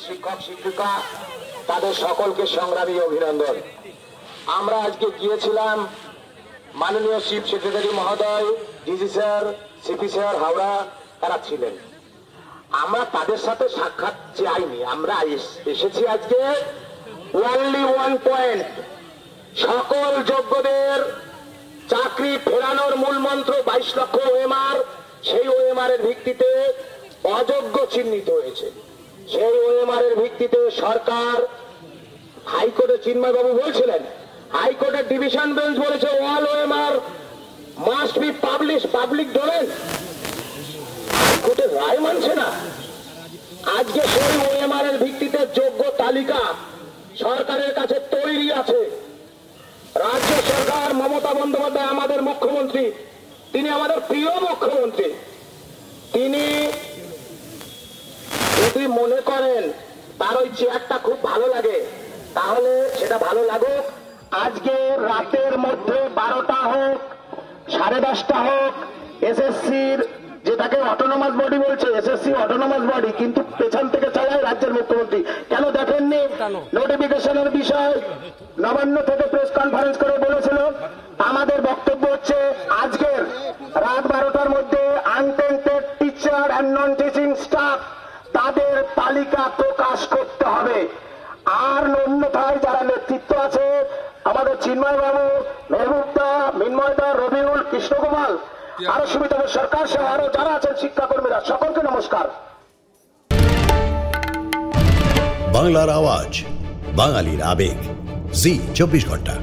শিক্ষক শিক্ষিকা তাদের সকলকে সংগ্রামী অভিনন্দন। আমরা আজকে গিয়েছিলাম মাননীয় চিফ সেক্রেটারি মহোদয়, DG sir, CP sir Howrah তারা ছিলেন। আমরা তাদের সাথে সাক্ষাৎ চাইনি, আমরা এসেছি আজকে ওনলি ওয়ান পয়েন্ট, সকল যোগ্যদের চাকরি ফেরানোর মূল মন্ত্র 22 লক্ষ ওএমআর, সেই ওএমআর এর ভিত্তিতে অযোগ্য চিহ্নিত হয়েছে। সেই ওএমআর এর ভিত্তিতে সরকার হাইকোর্টে চিন্ময় বাবু বলছিলেন, হাইকোর্টের ডিভিশন বেঞ্চ বলেছে all OMR must be public domain. হাইকোর্টের রায় মানছে না। আজকে সেই ওএমআর এর ভিত্তিতে যোগ্য তালিকা সরকারের কাছে তৈরি আছে। রাজ্য সরকার, মমতা বন্দ্যোপাধ্যায় আমাদের মুখ্যমন্ত্রী, তিনি আমাদের প্রিয় মুখ্যমন্ত্রী, তিনি যদি মনে করেন তার ওই চেয়ারটা খুব ভালো লাগে তাহলে সেটা ভালো লাগুক। আজকে রাতের মধ্যে 12টা হোক, 10:30 হোক, এসএসসির যেটাকে অটোনমাস বডি বলছে, এসএসসি অটোনমাস বডি, কিন্তু পেছন থেকে চালায় রাজ্যের মুখ্যমন্ত্রী। কেন দেখেননি? নোটিফিকেশনের বিষয় নবান্ন থেকে প্রেস কনফারেন্স করে বলেছিল। আমাদের বক্তব্য হচ্ছে আজকের রাত 12টার মধ্যে untainted teacher and non teaching staff তাদের তালিকা প্রকাশ করতে হবে। আর অন্যথায় যারা নেতৃত্ব আছে, আমাদের চিন্ময় বাবু, মেহবুবদা, মিন্ময়দা, রবিউল, কৃষ্ণকুমার, আরো সুবিধা সরকার সহ আরো যারা আছেন শিক্ষাকর্মীরা, সকলকে নমস্কার। বাংলার আওয়াজ, বাঙালির আবেগ, জি 24 ঘন্টা।